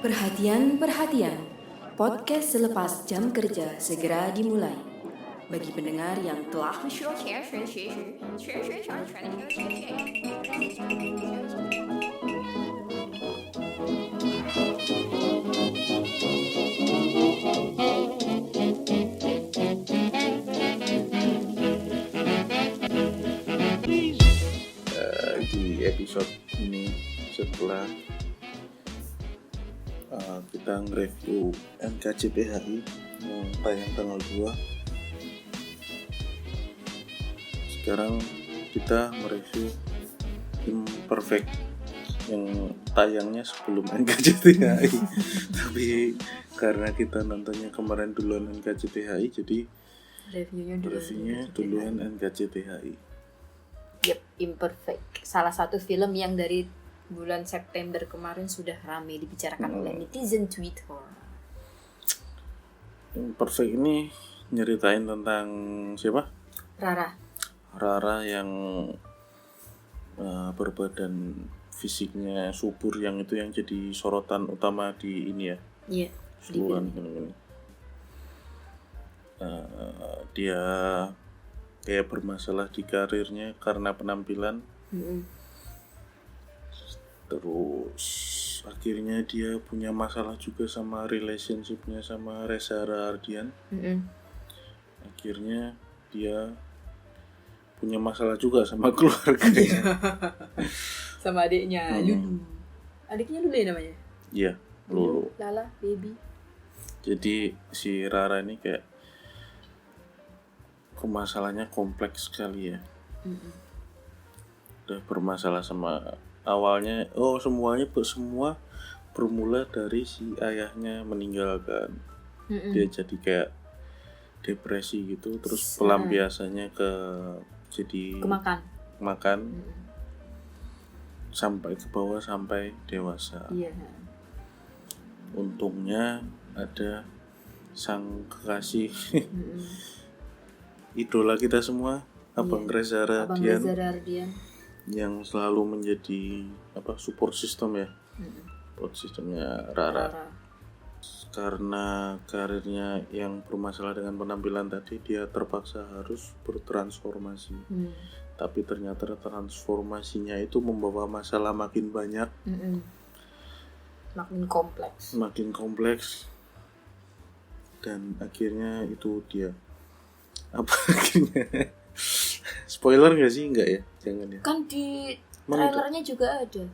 Perhatian, perhatian. Podcast selepas jam kerja segera dimulai. Bagi pendengar yang telah di episode ini setelah kita nge-review NKCTHI yang tayang tanggal 2. Sekarang kita mereview Imperfect yang tayangnya sebelum NKCTHI. Tapi karena kita nontonnya kemarin duluan NKCTHI, jadi reviewnya duluan NKCTHI. Yep, Imperfect. Salah satu film yang dari bulan September kemarin sudah ramai dibicarakan oleh netizen Twitter. Imperfect ini nyeritain tentang siapa? Rara yang berbadan fisiknya subur, yang itu yang jadi sorotan utama di ini ya. Iya. Seluruhan film ini. Dia kayak bermasalah di karirnya karena penampilan. Terus akhirnya dia punya masalah juga sama relationship-nya sama Reza Rahardian. Akhirnya dia punya masalah juga sama keluarganya. Sama adiknya Lulu. Adiknya Lulu ya namanya? Iya, Lulu. Lala, baby. Jadi si Rara ini kayak masalahnya kompleks sekali ya. Udah bermasalah sama awalnya, semua bermula dari si ayahnya meninggalkan. Dia jadi kayak depresi gitu, terus pelampiasannya ke jadi makan sampai ke bawah sampai dewasa. Iya. Untungnya ada sang kekasih idola kita semua, Abang Reza Rahardian, yang selalu menjadi support system ya, support sistemnya Rara. Karena karirnya yang bermasalah dengan penampilan tadi, dia terpaksa harus bertransformasi. Tapi ternyata transformasinya itu membawa masalah makin banyak, makin kompleks, dan akhirnya itu dia akhirnya spoiler nggak sih? Enggak ya, jangan ya. Kan di trailernya juga ada.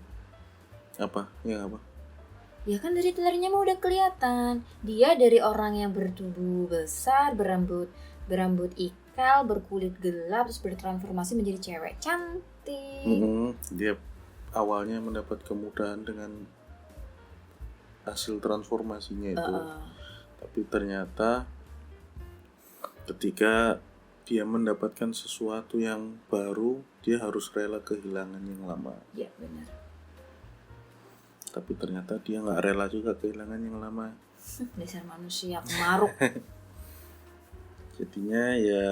Apa? Ya kan dari trailernya mah udah kelihatan. Dia dari orang yang bertubuh besar, berambut ikal, berkulit gelap, terus bertransformasi menjadi cewek cantik. Dia awalnya mendapat kemudahan dengan hasil transformasinya itu. Tapi ternyata ketika dia mendapatkan sesuatu yang baru, dia harus rela kehilangan yang lama. Iya, benar. Tapi ternyata dia nggak rela juga kehilangan yang lama. Dasar manusia kemaruk. Jadinya ya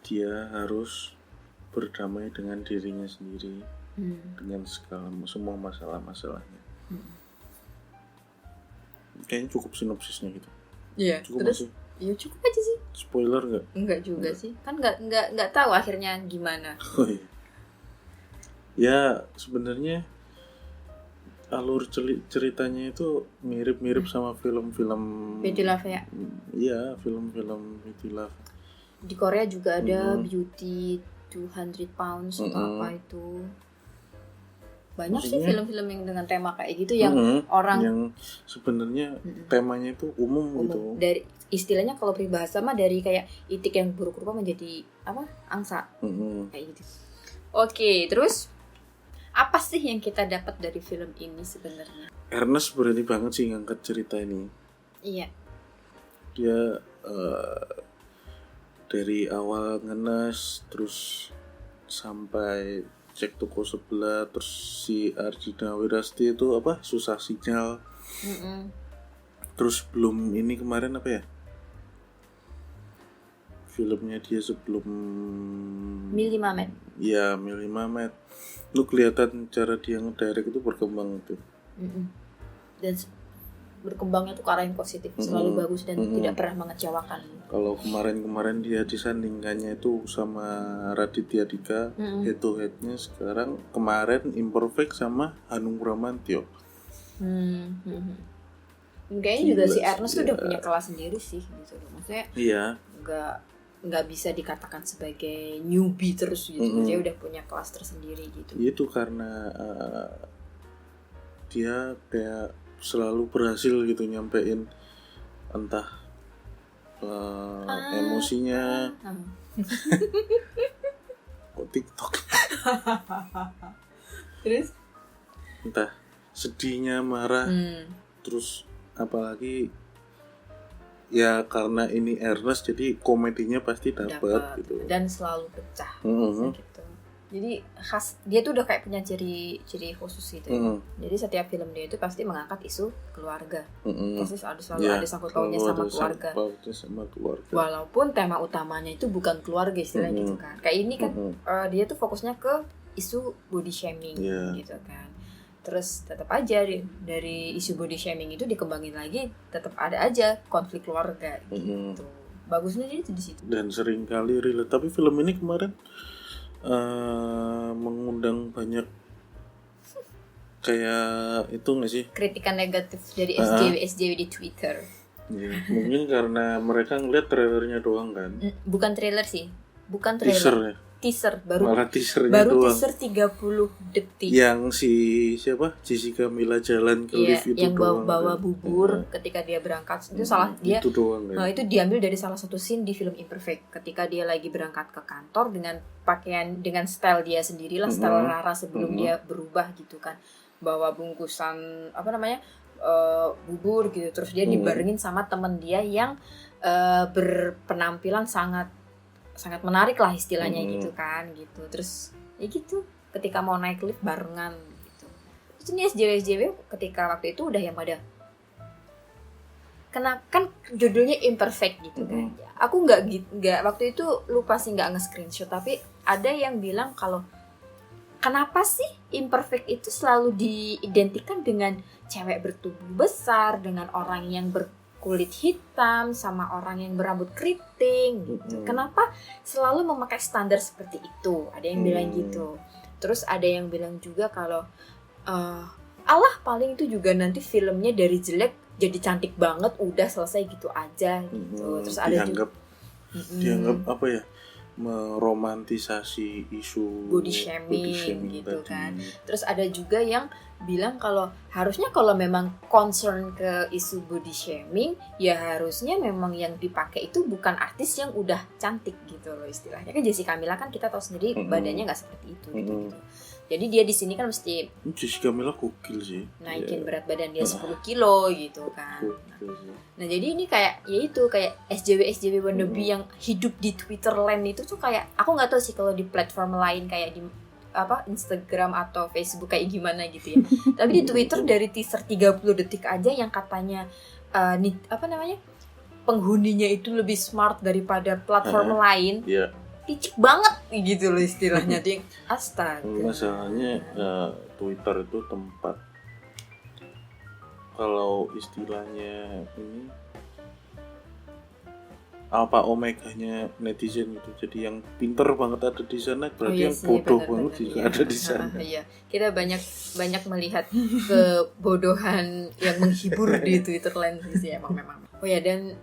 dia harus berdamai dengan dirinya sendiri, dengan semua masalah-masalahnya. Kayaknya cukup sinopsisnya gitu. Iya. Cukup terus? Iya cukup aja sih. Spoiler nggak? Enggak juga sih. Kan nggak tahu akhirnya gimana. Oh iya. Ya sebenarnya alur ceritanya itu mirip-mirip sama film-film Betty Love ya? Iya, film-film Betty Love. Di Korea juga ada Beauty 200 Pounds atau apa itu. Banyak sih film-film yang dengan tema kayak gitu yang orang yang sebenarnya temanya itu umum gitu. Dari istilahnya kalau peribahasa mah dari kayak itik yang buruk rupa menjadi angsa. Kayak gitu. Oke, terus apa sih yang kita dapat dari film ini sebenarnya? Ernest berani banget sih ngangkat cerita ini. Iya. Dia dari awal ngenes terus sampai cek toko sebelah, terus si Arjuna Wirasti itu susah sinyal. Terus belum ini kemarin filmnya dia sebelum Mili Mamet. Iya, Mili Mamet. Lu kelihatan cara dia ngedirect itu berkembang tuh. Dan berkembangnya tuh ke arah yang positif, selalu bagus dan tidak pernah mengecewakan. Kalau kemarin dia disandingkannya itu sama Raditya Dika, head to headnya sekarang kemarin Imperfect sama Hanung Bramantyo. Kayaknya juga si Ernest tuh udah punya kelas sendiri sih gitu loh. Maksudnya nggak bisa dikatakan sebagai newbie terus gitu. Dia udah punya kelas tersendiri gitu. Itu karena dia kayak selalu berhasil gitu nyampein entah emosinya. Kok TikTok? Terus? Entah sedihnya, marah, terus apalagi ya karena ini Ernest jadi komedinya pasti dapat gitu. Dan selalu pecah gitu. Jadi khas dia tuh udah kayak punya ciri khusus gitu. Jadi setiap film dia itu pasti mengangkat isu keluarga. Pasti selalu ada sangkut pautnya sama keluarga. Walaupun tema utamanya itu bukan keluarga istilahnya gitu kan. Kayak ini kan dia tuh fokusnya ke isu body shaming gitu kan. Terus tetap aja dari isu body shaming itu dikembangin lagi, tetap ada aja konflik keluarga gitu. Bagusnya jadi di situ. Dan sering kali relate. Tapi film ini kemarin mengundang banyak kayak itu nggak sih? Kritikan negatif dari SJW di Twitter. Ya, mungkin karena mereka ngeliat trailernya doang kan? Bukan trailer sih, bukan trailer. Teaser baru 30 detik. Yang siapa? Jessica Mila jalan ke lift itu yang doang. Yang bawa bubur ketika dia berangkat itu salah dia. Itu doang kan? Nah, itu diambil dari salah satu scene di film Imperfect ketika dia lagi berangkat ke kantor dengan pakaian dengan style dia sendirilah, style Rara sebelum dia berubah gitu kan. Bawa bungkusan bubur gitu, terus dia dibarengin sama teman dia yang berpenampilan sangat menarik lah istilahnya gitu kan gitu. Terus ya gitu ketika mau naik lift barengan gitu. Terus ini SJW ketika waktu itu udah yang pada kan judulnya Imperfect gitu kan. Aku nggak waktu itu lupa sih nggak nge-screenshot, tapi ada yang bilang kalau kenapa sih Imperfect itu selalu diidentikan dengan cewek bertubuh besar, dengan orang yang kulit hitam sama orang yang berambut keriting gitu. Kenapa selalu memakai standar seperti itu? Ada yang bilang gitu. Terus ada yang bilang juga kalau Allah paling itu juga nanti filmnya dari jelek jadi cantik banget, udah selesai gitu aja gitu. Terus ada dianggap apa ya? Meromantisasi isu body shaming gitu tadi. Kan. Terus ada juga yang bilang kalau harusnya kalau memang concern ke isu body shaming, ya harusnya memang yang dipakai itu bukan artis yang udah cantik gitu loh istilahnya. Kan Jessica Mila kan kita tahu sendiri badannya nggak seperti itu gitu. Jadi dia di sini kan mesti Jessica Mila gokil sih. Naikin berat badan dia 10 kilo gitu kan. Nah jadi ini kayak kayak SJW wannabe yang hidup di Twitter land itu tuh kayak aku nggak tahu sih kalau di platform lain kayak di Instagram atau Facebook kayak gimana gitu ya. Tapi di Twitter dari teaser 30 detik aja yang katanya penghuninya itu lebih smart daripada platform lain. Picik banget gitu loh istilahnya dia. Astaga. Masalahnya Twitter itu tempat kalau istilahnya ini apa omeganya netizen gitu. Jadi yang pinter banget ada di sana, berarti yang bodoh banget juga ada di sana. Iya. Kita banyak melihat kebodohan yang menghibur di Twitter land sih memang. Oh ya, dan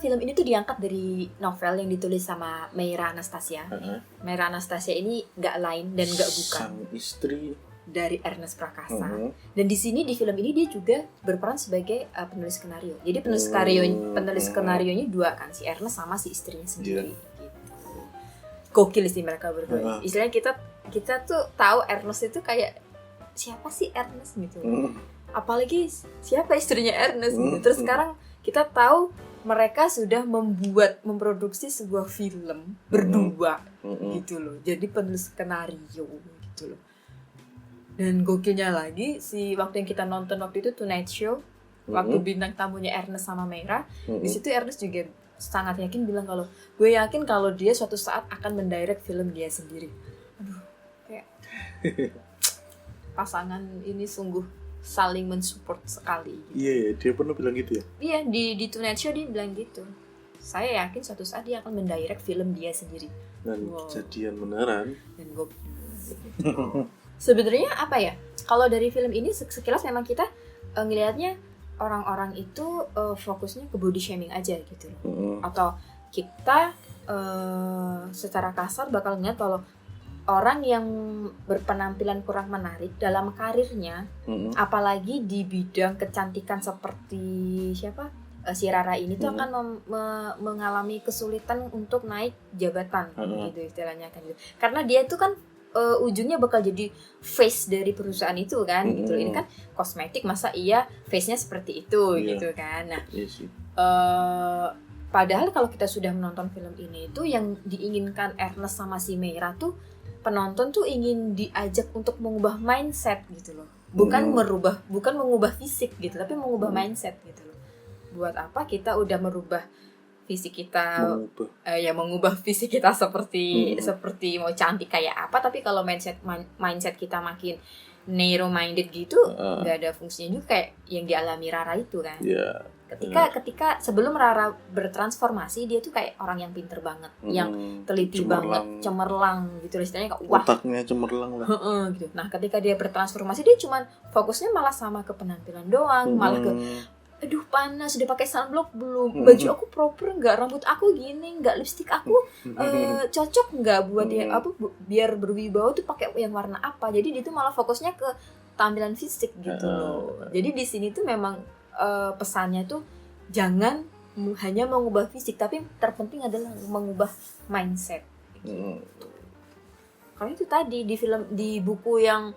film ini tuh diangkat dari novel yang ditulis sama Meira Anastasia. Meira Anastasia ini nggak lain dan nggak bukan sang istri dari Ernest Prakasa. Dan di sini di film ini dia juga berperan sebagai penulis skenario. Jadi penulis skenarionya dua kan, si Ernest sama si istrinya sendiri. Gitu. Gokil sih mereka berdua. Istilahnya kita tuh tahu Ernest itu kayak siapa sih Ernest gitu. Apalagi siapa istrinya Ernest gitu. Terus sekarang kita tahu mereka sudah memproduksi sebuah film berdua gitu loh. Jadi penulis skenario gitu loh. Dan gokilnya lagi waktu yang kita nonton waktu itu Tonight Show, waktu bintang tamunya Ernest sama Meira, di situ Ernest juga sangat yakin bilang kalau gue yakin kalau dia suatu saat akan mendirect film dia sendiri. Aduh, kayak pasangan ini sungguh saling mensupport sekali gitu. Iya, dia pernah bilang gitu ya? Iya, di Tonight Show dia bilang gitu. Saya yakin suatu saat dia akan mendirect film dia sendiri. Dan kejadian beneran. Dan gue sebenarnya apa ya? Kalau dari film ini sekilas memang kita ngelihatnya orang-orang itu fokusnya ke body shaming aja gitu loh. Atau kita secara kasar bakal ngeliat kalau orang yang berpenampilan kurang menarik dalam karirnya, apalagi di bidang kecantikan seperti si Rara ini tuh akan mengalami kesulitan untuk naik jabatan gitu istilahnya kan gitu. Karena dia tuh kan ujungnya bakal jadi face dari perusahaan itu kan gitu. Ini kan kosmetik, masa iya face-nya seperti itu gitu kan. Nah, padahal kalau kita sudah menonton film ini itu yang diinginkan Ernest sama si Meira tuh, penonton tuh ingin diajak untuk mengubah mindset gitu loh. Bukan mengubah fisik gitu, tapi mengubah mindset gitu loh. Buat apa kita udah merubah fisik kita, mengubah fisik kita seperti mau cantik kayak apa, tapi kalau mindset kita makin narrow minded gitu, nggak ada fungsinya juga kayak yang dialami Rara itu kan. Ketika sebelum Rara bertransformasi, dia tuh kayak orang yang pinter banget, yang teliti banget, cemerlang gitu istilahnya, wah, otaknya cemerlang lah. Gitu. Nah, ketika dia bertransformasi, dia cuman fokusnya malah sama ke penampilan doang, malah ke aduh panas, udah pakai sunblock belum, baju aku proper nggak, rambut aku gini nggak, lipstik aku cocok nggak buat biar berwibawa tuh pakai yang warna apa. Jadi dia tuh malah fokusnya ke tampilan fisik gitu loh. Jadi di sini tuh memang pesannya tuh jangan hanya mengubah fisik, tapi terpenting adalah mengubah mindset gitu. Karena itu tadi di bukunya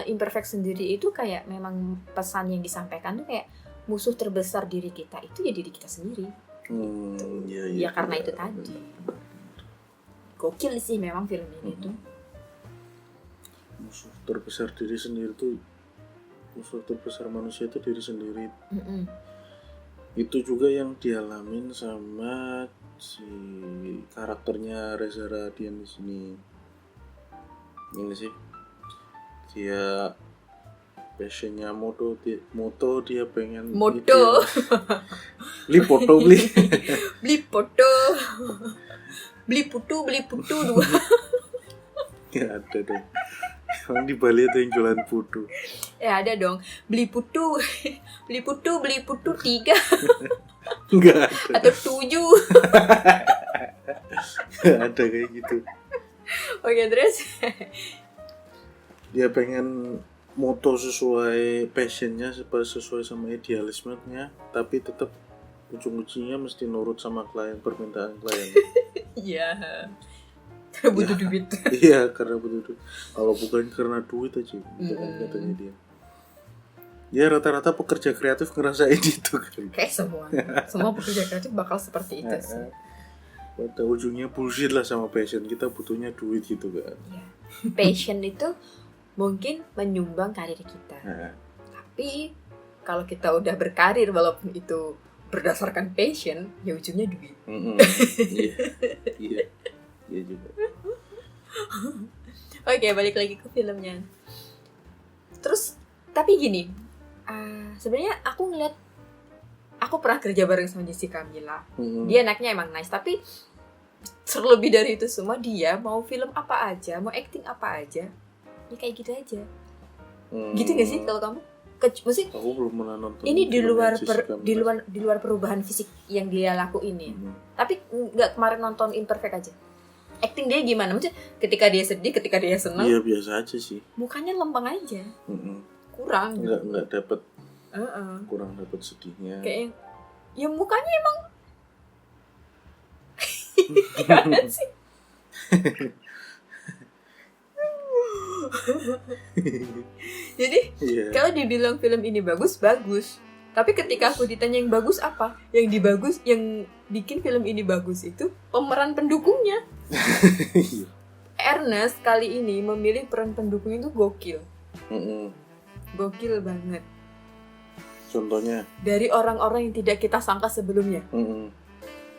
Imperfect sendiri itu kayak memang pesan yang disampaikan tuh kayak musuh terbesar diri kita itu ya diri kita sendiri. Ya karena itu tadi. Gokil sih memang film ini tuh. Musuh terbesar diri sendiri tuh, musuh terbesar manusia itu diri sendiri. Itu juga yang dialamin sama si karakternya Reza Radian di sini. Ini sih, dia passionnya moto, dia pengen moto beli foto beli putu 2. Ya ada dong. Emang di Bali ada yang jualan putu? Ya ada dong. Beli putu 3. Enggak ada. Atau 7. Enggak ada kayak gitu. Oke, terus dia pengen moto sesuai passionnya, sesuai sama idealismenya, tapi tetap ujung-ujungnya mesti nurut sama permintaan klien. Iya. Karena butuh duit. Iya, karena butuh duit. Kalau bukan karena duit aja, gitu kan katanya dia. Ya rata-rata pekerja kreatif ngerasain itu kan. Kayak semua pekerja kreatif bakal seperti itu sih. Pada ujungnya bullshit lah sama passion, kita butuhnya duit gitu kan. Ya. Passion itu mungkin menyumbang karir kita. Tapi kalau kita udah berkarir walaupun itu berdasarkan passion, ya ujungnya duit. Iya juga. Oke, balik lagi ke filmnya. Terus tapi gini, sebenarnya aku pernah kerja bareng sama Jessica Mila. Dia anaknya emang nice, tapi terlebih dari itu semua dia mau film apa aja, mau acting apa aja, ya kayak gitu aja. Gitu gak sih kalau kamu? Maksudnya, aku belum pernah nonton. Ini di luar perubahan fisik yang dia lakuin ya. Tapi nggak kemarin nonton Imperfect aja. Acting dia gimana? Maksudnya ketika dia sedih, ketika dia senang. Iya biasa aja sih. Mukanya lempeng aja. Kurang. Nggak dapet. Kurang dapet sedihnya. Kayak ya mukanya emang. Gimana sih? Jadi kalau dibilang film ini bagus. Tapi ketika aku ditanya yang bagus apa, yang bikin film ini bagus itu pemeran pendukungnya. Ernest kali ini memilih peran pendukung itu gokil. Gokil banget. Contohnya? Dari orang-orang yang tidak kita sangka sebelumnya.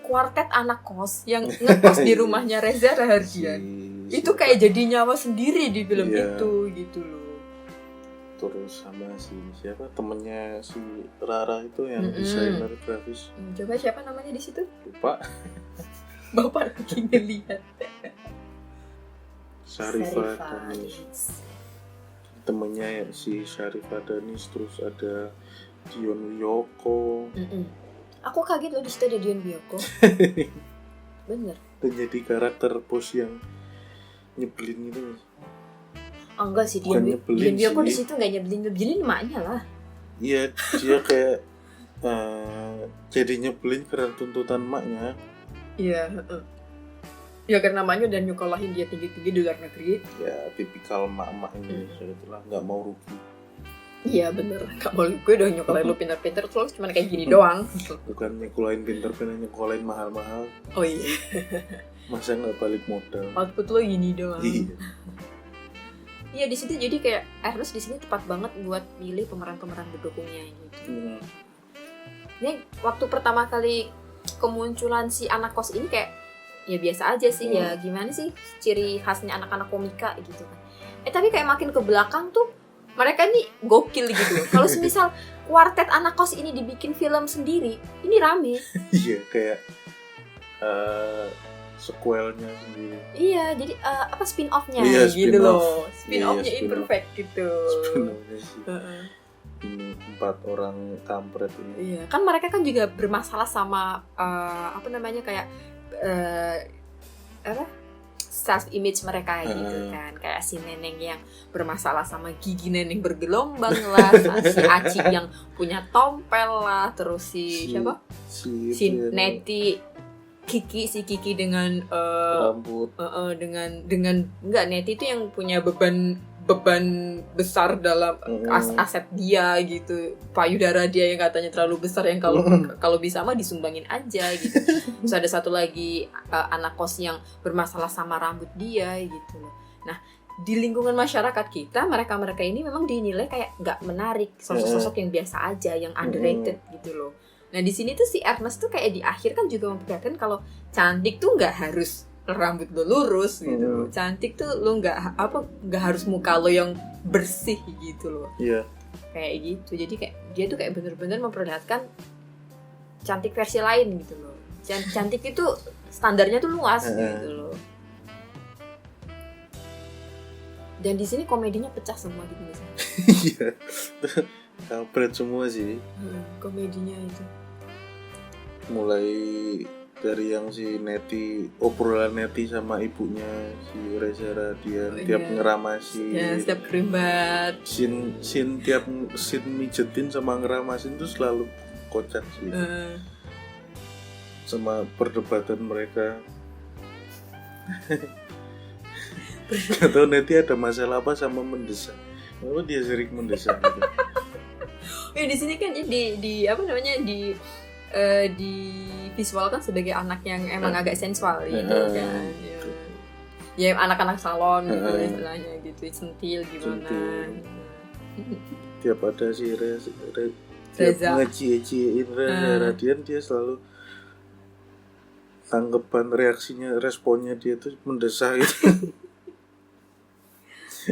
Kuartet anak kos yang ngekos di rumahnya Reza Rahardian. Itu kayak jadi nyawa sendiri di film itu gitu loh. terus sama siapa temennya si Rara itu yang desainer grafis. Coba siapa namanya di situ? Lupa. Bapak lagi ngeliat. Syarifah Danis. Temennya si Syarifah Danis, terus ada Dion Wiyoko. Aku kaget loh di situ ada Dion Wiyoko. Bener. Dan jadi karakter bos yang nyebelin gitu. Enggak sih, Dion Wiyoko di situ nggak nyebelin emaknya lah. Iya, dia kayak jadi nyebelin karena tuntutan emaknya. Iya. Ya karena emaknya udah nyekolahin dia tinggi-tinggi di luar negeri. Ya tipikal emak-emak Indonesia itulah, nggak mau rugi. Iya bener, nggak mau gue udah nyekolahin lu pintar-pintar terus cuma kayak gini doang. Bukan nyekolahin pintar-pintar, nyekolahin mahal-mahal. Oh iya. Masa nggak balik modal? Output lo gini doang. Iya. Iya di situ jadi kayak Ernest di sini tepat banget buat pilih pemeran-pemeran pendukungnya gitu. Ini waktu pertama kali kemunculan si anak kos ini kayak ya biasa aja sih ya gimana sih ciri khasnya anak-anak komika gitu kan. Tapi kayak makin ke belakang tuh mereka nih gokil gitu. Kalau semisal kuartet anak kos ini dibikin film sendiri, ini rame. Iya kayak sequelnya sendiri. Iya, jadi apa spin-off-nya spin gitu off. loh. Spin-off-nya imperfect gitu. Spin-off-nya sih. Ini 4 orang kampret ini. Iya, kan mereka kan juga bermasalah sama kayak self image mereka gitu kan. Kayak si Neneng yang bermasalah sama gigi Neneng bergelombang lah, si Aci yang punya tompel lah, terus si siapa? Si Neti si Kiki dengan rambut dengan enggak Neti itu yang punya beban besar dalam aset dia gitu, payudara dia yang katanya terlalu besar yang kalau bisa mah disumbangin aja gitu. Terus ada satu lagi anak kos yang bermasalah sama rambut dia gitu loh. Nah di lingkungan masyarakat kita mereka ini memang dinilai kayak nggak menarik, sosok-sosok yang biasa aja, yang underrated gitu loh. Nah di sini tuh si Ernest tuh kayak di akhir kan juga memperlihatkan kalau cantik tuh nggak harus rambut lo lurus gitu. Cantik tuh lo nggak harus muka lo yang bersih gitu loh. Iya. Kayak gitu. Jadi kayak dia tuh kayak bener-bener memperlihatkan cantik versi lain gitu loh. Cantik itu standarnya tuh luas gitu loh. Dan di sini komedinya pecah semua gitu misalnya. Iya. Kampret semua sih. Komedinya itu. Mulai dari yang si Neti, obrolan Neti sama ibunya si Reza Radian, tiap ngeramasin. Ya, setiap kerimbat. Tiap mijetin sama ngeramasin tuh selalu kocak sih. Sama perdebatan mereka. Gak tau Neti ada masalah apa sama mendesak. Kenapa dia sering mendesak gitu? Ya di sini kan di visual kan sebagai anak yang emang agak sensual gitu kan. Ya anak-anak salon gitu istilahnya gitu, centil gimana. Tiap ada si Reza ngeci-ngeciin Reza Radian, dia selalu tanggapan reaksinya, responnya dia tuh mendesak gitu.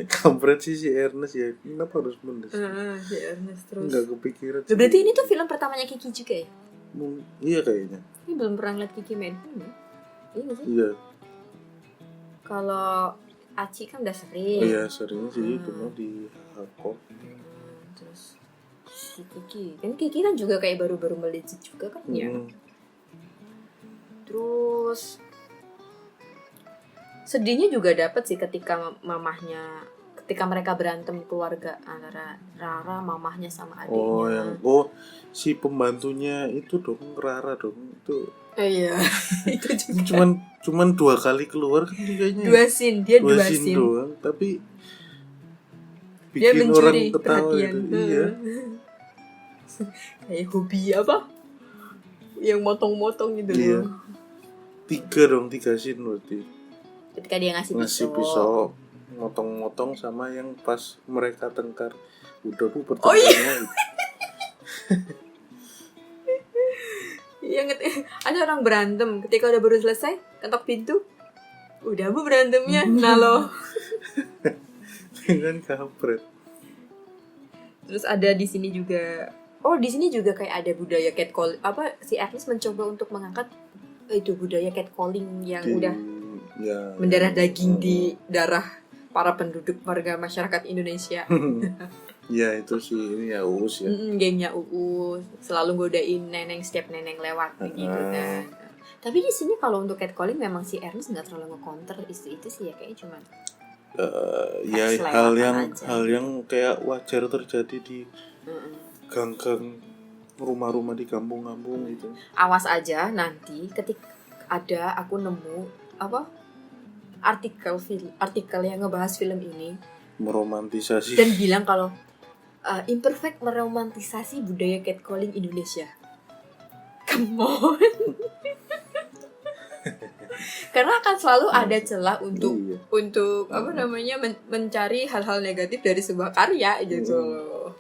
Kampret sih si Ernest ya, kenapa harus mendesak? Si Ernest terus nggak kepikiran. Berarti ini tuh film pertamanya Kiki juga ya? Iya kayaknya. Ini belum pernah lihat Kiki main film ya? Iya sih? Iya. Kalau Aci kan udah sering. Iya sering sih, cuma di Hakok. Terus si Kiki kan juga kayak baru-baru melejit juga kan ya. Terus sedihnya juga dapet sih ketika mereka berantem keluarga antara Rara, mamahnya sama adiknya. Si pembantunya itu dong, Rara dong itu. Iya. Itu juga. Cuman 2 kali keluar kan kayaknya. 2 scene doang, tapi dia bikin orang ketawa perhatian. Itu. Iya. Kayak hobi apa? Yang motong-motong gitu. Iya. 3 scene berarti. Ketika dia ngasih pisau, motong-motong sama yang pas mereka tengkar. Udah Bu pertemuannya. Oh iya. Ada orang berantem ketika udah baru selesai ketok pintu, udah Bu berantemnya. Nah lo dengan kampret. Terus ada di sini juga. Oh, di sini juga kayak ada budaya catcalling. Si Ernest mencoba untuk mengangkat itu budaya catcalling yang udah mendarah daging di darah para penduduk warga masyarakat Indonesia. Ya itu sih ini ya Uus ya. Gengnya Uus selalu godain neneng setiap neneng lewat gitu kan. Tapi di sini kalau untuk catcalling memang si Ernest nggak terlalu nge-counter itu sih ya kayaknya cuman. Ya hal yang kayak wajar terjadi di gang-gang rumah-rumah di kampung-kampung gitu. Awas aja nanti ketika aku nemu artikel yang ngebahas film ini meromantisasi dan bilang kalau Imperfect meromantisasi budaya catcalling Indonesia. Come on. Karena akan selalu ada celah untuk mencari hal-hal negatif dari sebuah karya gitu loh.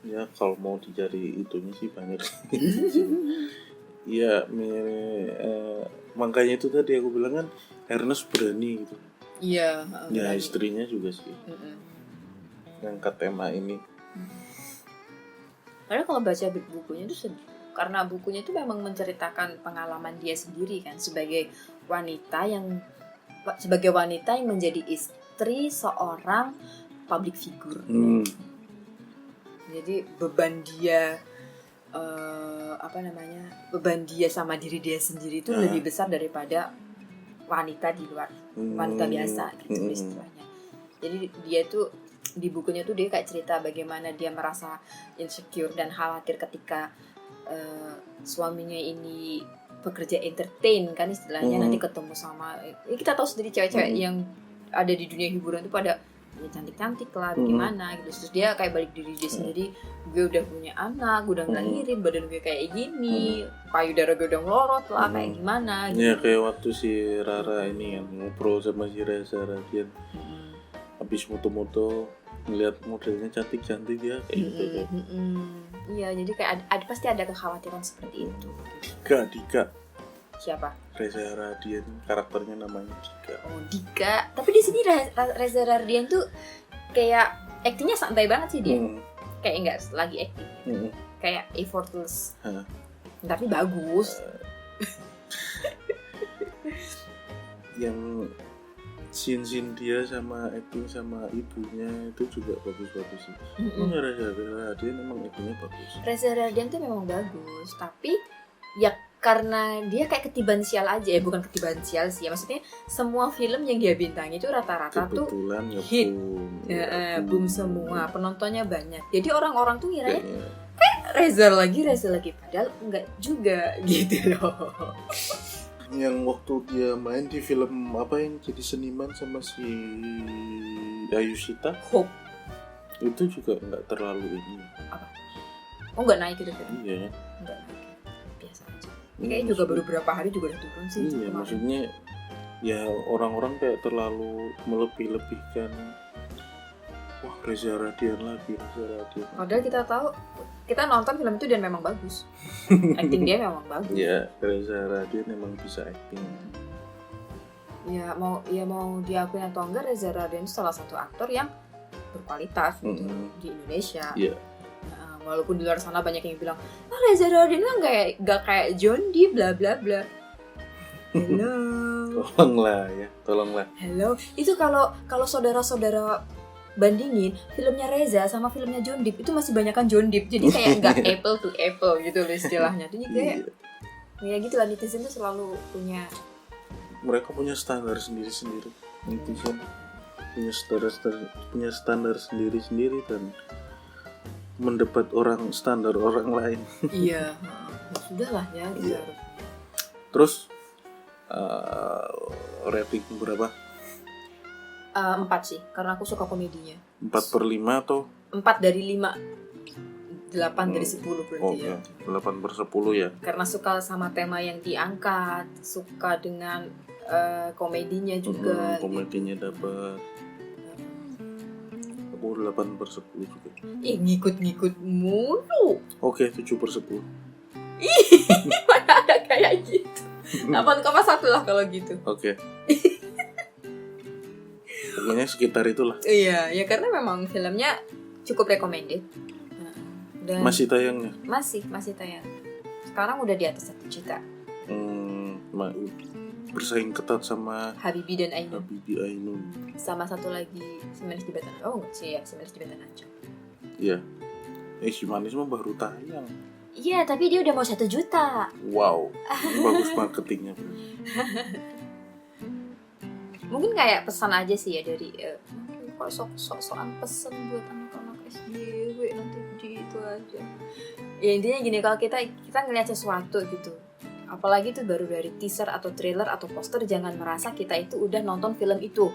Ya kalau mau dicari itunya sih banyak. Ya makanya itu tadi aku bilang kan Ernest berani gitu. Iya. Ya istrinya juga sih. Ngangkat tema ini. Karena kalau baca bukunya itu karena bukunya itu memang menceritakan pengalaman dia sendiri kan sebagai wanita yang menjadi istri seorang public figure. Jadi beban dia sama diri dia sendiri itu lebih besar daripada wanita di luar, wanita biasa gitu istilahnya. Jadi dia tuh di bukunya tuh dia kayak cerita bagaimana dia merasa insecure dan khawatir ketika suaminya ini bekerja entertain kan istilahnya, nanti ketemu sama kita tahu sendiri cewek-cewek yang ada di dunia hiburan itu pada cantik-cantik lah gimana gitu. Terus dia kayak balik diri dia sendiri, gue udah punya anak, gue udah ngelahirin, badan gue kayak gini, payudara gue udah melorot lah kayak gimana gitu. Ya kayak waktu si Rara ini yang ngobrol sama si Reza Radian habis moto-moto ngeliat modelnya cantik-cantik ya kayak gitu kan. Iya, jadi kayak pasti ada kekhawatiran seperti itu. Dika. Siapa? Reza Radian, karakternya namanya Dika. Oh, Dika. Tapi di sini Reza Radian tuh kayak aktingnya santai banget sih dia. Kayak enggak lagi akting. Kayak effortless. Tapi bagus. Yang scene dia sama acting sama ibunya itu juga bagus-bagus sih. Reza Radian memang actingnya bagus. Reza Radian tuh memang bagus, tapi ya karena dia kayak ketiban sial aja ya, bukan ketiban sial sih ya, maksudnya semua film yang dia bintangi itu rata-rata tuh hit, boom semua, penontonnya banyak, jadi orang-orang tuh ngiranya Reza lagi padahal enggak juga gitu loh. Yang waktu dia main di film apa yang jadi seniman sama si Ayushita Hope itu juga enggak terlalu ini apa? Oh enggak naik gitu kan? Iya enggak naik, biasa aja. Kayaknya juga baru berapa hari juga udah turun sih. Iya, maksudnya ya orang-orang kayak terlalu melebih-lebihkan. Wah, Reza Radian lagi. Padahal kita nonton film itu dan memang bagus. Acting dia memang bagus. Ya, Reza Radian memang bisa acting. Ya mau diakuin atau enggak, Reza Radian itu salah satu aktor yang berkualitas gitu di Indonesia. Iya. Walaupun di luar sana banyak yang bilang, Reza Radian kan gak kayak John Dee bla bla bla. Hello. Tolonglah. Hello. Itu kalau saudara-saudara bandingin filmnya Reza sama filmnya John Depp itu masih banyakan John Depp. Jadi kayak nggak apple to apple gitu loh istilahnya. Jadi kayak ya gitu lah, netizen tuh selalu mereka punya standar sendiri-sendiri. Netizen punya standar sendiri-sendiri dan mendebat standar orang lain. Iya, sudahlah ya. Iya. Terus rating berapa? 4 sih, karena aku suka komedinya. 4/5 atau? 4 dari 5. 8 dari 10 berarti ya. 8/10 ya. Karena suka sama tema yang diangkat, suka dengan komedinya juga. Komedinya gitu. Dapat. Aku 8/10 juga. Ngikut mulu. Oke, 7/10. Mana ada kayak gitu. 8,1 lah kalau gitu. Oke. Pokoknya sekitar itulah. Iya, ya karena memang filmnya cukup recommended. Dan Masih tayangnya? Masih tayang. Sekarang udah di atas 1 juta. Bersaing ketat sama Habibie dan Ainun. Sama satu lagi Si Manis di Batan. Oh enggak sih ya, Si Manis di Batan aja. Iya. Si Manis mah baru tayang. Iya, tapi dia udah mau 1 juta. Wow, bagus marketingnya. Mungkin kayak pesan aja sih ya dari kok sok-sokan pesen buat anak-anak SJW nanti gitu aja. Ya intinya gini, kalau kita ngeliat sesuatu gitu, apalagi itu baru dari teaser atau trailer atau poster, jangan merasa kita itu udah nonton film itu.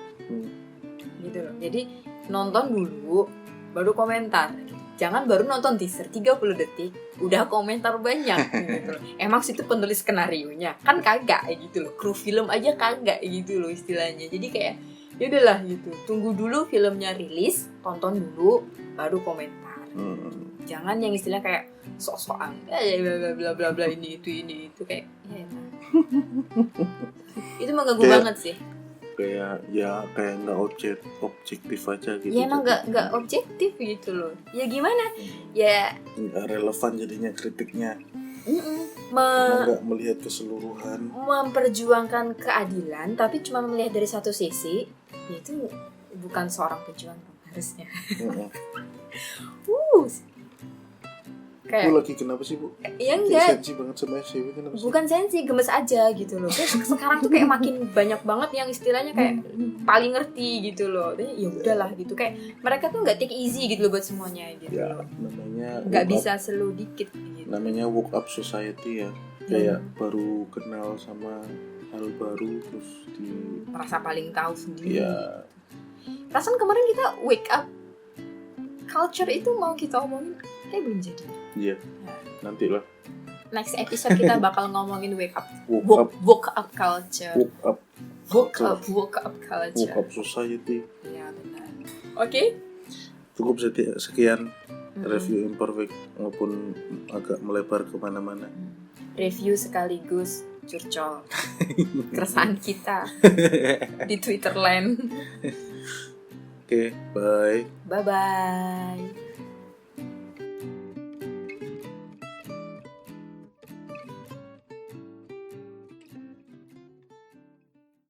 Gitu loh. Jadi nonton dulu baru komentar. Jangan baru nonton teaser 30 detik udah komentar banyak gitu loh. Emang situ penulis skenarionya kan kagak gitu loh. Kru film aja kagak gitu loh istilahnya. Jadi kayak ya udahlah gitu. Tunggu dulu filmnya rilis, tonton dulu baru komentar. Jangan yang istilahnya kayak sok-sokan bla bla bla bla ini itu kayak itu mengganggu banget sih. Kayak nggak objektif aja gitu. Ya emang nggak objektif gitu loh. Ya gimana? Ya nggak relevan jadinya kritiknya. Nggak melihat keseluruhan. Memperjuangkan keadilan tapi cuma melihat dari satu sisi, ya itu bukan seorang pejuang harusnya. Kayak Bu lagi kenapa sih Bu? Ya enggak. Sensi banget sama SJW kenapa sih? Bukan sensi, gemes aja gitu loh. Terus sekarang tuh kayak makin banyak banget yang istilahnya kayak paling ngerti gitu loh. Ya udahlah gitu, kayak mereka tuh nggak take easy gitu loh buat semuanya gitu. Ya, namanya nggak bisa slow dikit gitu. Namanya woke up society ya. Kayak baru kenal sama hal baru terus merasa paling tahu sendiri. Ya. Perasaan kemarin kita wake up culture itu mau kita omongin belum jadi. Iya. Nanti lah. Next episode kita bakal ngomongin woke up culture. Woke up culture. Woke up society. Iya benar. Oke. Cukup sekian review imperfect maupun agak melebar kemana-mana. Review sekaligus curcol keresahan kita di Twitter land. Oke, bye. Bye.